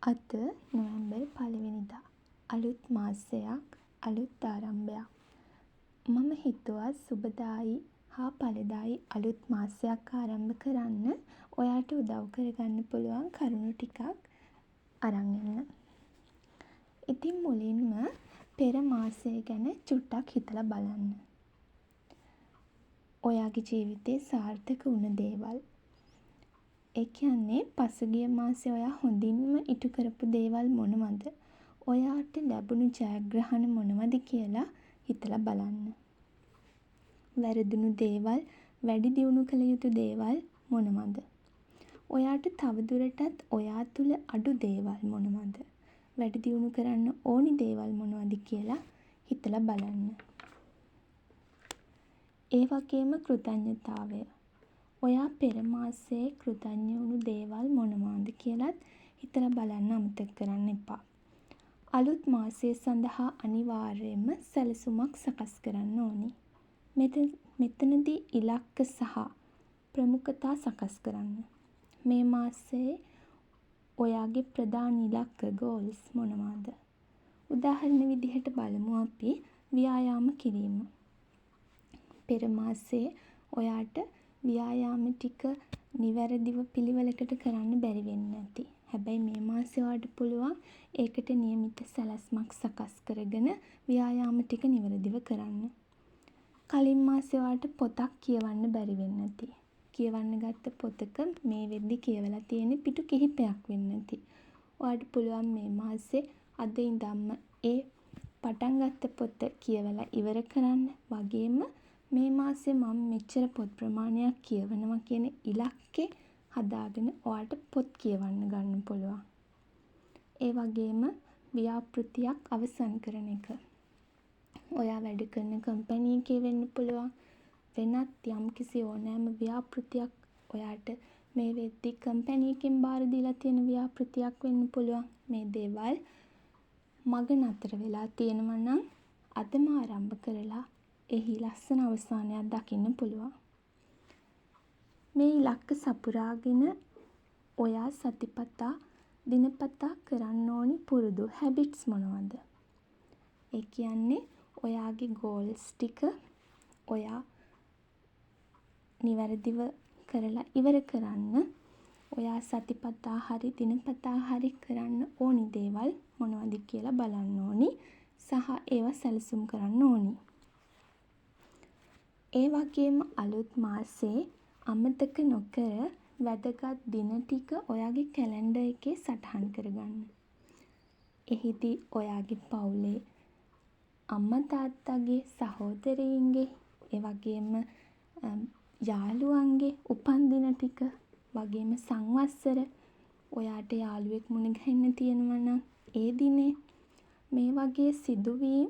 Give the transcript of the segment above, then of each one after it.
අද නොවැම්බර් 1 වෙනිදා. අලුත් මාසයක්, අලුත් ආරම්භයක්. මම හිතුවා සුබදායී හා ඵලදායී අලුත් මාසයක් ආරම්භ කරන්න ඔයාට උදව් කරගන්න පුළුවන් කරුණු ටිකක් අරන් එන්න. ඉතින් මුලින්ම පෙර මාසය ගැන චුට්ටක් හිතලා බලන්න. ඔයාගේ ජීවිතේ සාර්ථක වුණ දේවල්. ඒ කියන්නේ පසුගිය මාසේ ඔයා හොඳින්ම ඉටු කරපු දේවල් මොනවද? ඔයාට ලැබුණු ජයග්‍රහණ මොනවද කියලා හිතලා බලන්න. වැරදුණු දේවල්, වැඩි දියුණු කළ යුතු දේවල් මොනවද? ඔයාට තවදුරටත් ඔයා තුළ අඩු දේවල් මොනවද? වැඩි දියුණු කරන්න ඕනි දේවල් මොනවද කියලා හිතලා බලන්න. ඒ වගේම කෘතඥතාවය. ඔයා පෙර මාසයේ කෘතඥ වුණු දේවල් මොනවාද කියලත් හිතලා බලන්න අමතක කරන්න එපා. අලුත් මාසය සඳහා අනිවාර්යයෙන්ම සැලසුමක් සකස් කරන්න ඕනි. මෙතනදී ඉලක්ක සහ ප්‍රමුඛතා සකස් කරන්න. මේ මාසයේ ඔයාගේ ප්‍රධාන ඉලක්ක goals මොනවාද? උදාහරණ විදිහට බලමු අපි ව්‍යායාම කිරීම. පෙර මාසයේ ඔයාට ව්‍යායාම ටික නිවැරදිව පිළිවෙලකට කරන්න බැරි වෙන්න ඇති. හැබැයි මේ මාසේ ඔයාට පුළුවන් ඒකට නියමිත සැලැස්මක් සකස් කරගෙන ව්‍යායාම ටික නිවැරදිව කරන්න. කලින් මාසේ ඔයාට පොතක් කියවන්න බැරි වෙන්න ඇති. කියවන්න ගත්ත පොතක මේ වෙද්දි කියවලා තියෙන්නේ පිටු කිහිපයක් වෙන්න ඇති. ඔයාට පුළුවන් මේ මාසේ අද ඉඳන්ම ඒ පටන් ගත්ත පොත කියවලා ඉවර කරන්න. වගේම මේ මාසේ මම මෙච්චර පොත් ප්‍රමාණයක් කියවනවා කියන ඉලක්කේ හදාගෙන ඔයාට පොත් කියවන්න ගන්න පුළුවන්. ඒ වගේම ව්‍යාපෘතියක් අවසන් කරන එක. ඔයා වැඩ කරන කම්පැනි එකේ වෙන්න පුළුවන්. වෙනත් යම්කිසි ඕනෑම ව්‍යාපෘතියක් ඔයාට මේ වෙද්දි කම්පැනි එකෙන් බාර දීලා තියෙන ව්‍යාපෘතියක් වෙන්න පුළුවන්. මේ දේවල් මග නතර වෙලා තියෙනවා නම් අදම ආරම්භ කරලා එහි ලස්සන අවසානයක් දකින්න පුළුවන්. මේ ඉලක්ක සපුරාගෙන ඔයා සතිපතා දිනපතා කරන්න ඕනි පුරුදු හැබිට්ස් මොනවද? ඒ කියන්නේ ඔයාගේ goals ටික ඔයා නිවැරදිව කරලා ඉවර කරන්න ඔයා සතිපතා හරි දිනපතා හරි කරන්න ඕනි දේවල් මොනවද කියලා බලන්න ඕනි සහ ඒවා සැලසුම් කරන්න ඕනි. ඒ වගේම අලුත් මාසේ අමතක නොකර වැදගත් දින ටික ඔයාගේ කැලෙන්ඩර් එකේ සටහන් කරගන්න. එහිදී ඔයාගේ පවුලේ අම්මා තාත්තගේ සහෝදරයින්ගේ ඒ වගේම යාළුවන්ගේ උපන්දින ටික වගේම සංවත්සර ඔයාට යාළුවෙක් මුණ ගැහෙන්න තියෙනවා නම් ඒ දිනේ මේ වගේ සිදුවීම්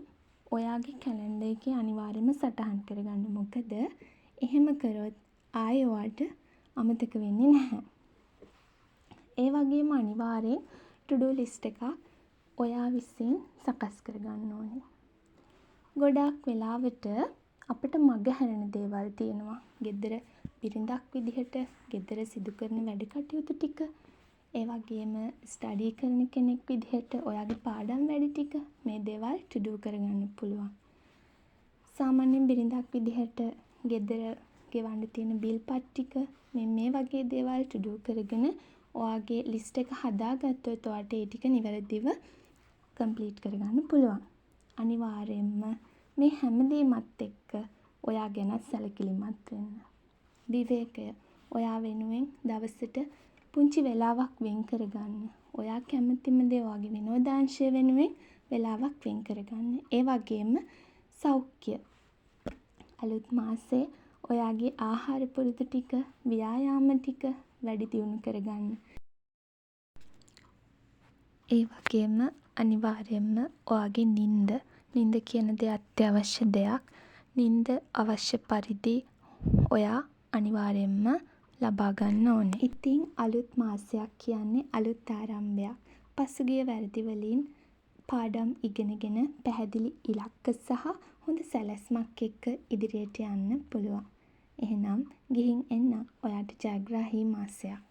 ඔයාගේ කැලෙන්ඩර් එකේ අනිවාර්යයෙන්ම සටහන් කරගන්න. මොකද එහෙම කරොත් ආයෙ ඔයාට අමතක වෙන්නේ නැහැ. ඒ වගේම අනිවාර්යෙන් to-do list එකක් ඔයා විසින් සකස් කරගන්න ඕනේ. ගොඩාක් වෙලාවට අපිට මග හැරෙන දේවල් තියෙනවා. ගෙදර බිරිඳක් විදිහට ගෙදර සිදු කරන වැඩ කටයුතු ටික, ඒ වගේම ස්ටඩි කරන කෙනෙක් විදිහට ඔයාගේ පාඩම් වැඩ ටික මේ දේවල් to do කරගන්න පුළුවන්. සාමාන්‍යයෙන් බිරිඳක් විදිහට ගෙදර ගෙවන්න තියෙන බිල් පත් ටික මේ වගේ දේවල් to do කරගෙන ඔයාගේ ලිස්ට් එක හදාගත්තොත් ඔයාට ඒ ටික නිවැරදිව කම්ප්ලීට් කරගන්න පුළුවන්. අනිවාර්යයෙන්ම මේ හැමදේමත් එක්ක ඔයා ගැන සැලකිලිමත් වෙන්න. විවේකය ඔයා වෙනුවෙන් දවසට පුංචි වෙලාවක් වෙන් කරගන්න. ඔයා කැමතිම දේ ඔයාගේ විනෝදාංශය වෙනුවෙන් වෙලාවක් වෙන් කරගන්න. ඒ වගේම සෞඛ්‍ය. අලුත් මාසේ ඔයාගේ ආහාර පුරුදු ටික, ව්‍යායාම ටික වැඩි දියුණු කරගන්න. ඒ වගේම අනිවාර්යයෙන්ම ඔයාගේ නිින්ද කියන දේ අත්‍යවශ්‍ය දෙයක්. නිින්ද අවශ්‍ය පරිදි ඔයා අනිවාර්යයෙන්ම ලබා ගන්න ඕනේ. ඉතින් අලුත් මාසයක් කියන්නේ අලුත් ආරම්භයක්. පසුගිය වැරදි වලින් පාඩම් ඉගෙනගෙන පැහැදිලි ඉලක්ක සහ හොඳ සැලැස්මක් එක්ක ඉදිරියට යන්න පුළුවන්. එහෙනම් ගිහින් එන්න ඔයාට ජයග්‍රාහී මාසයක්.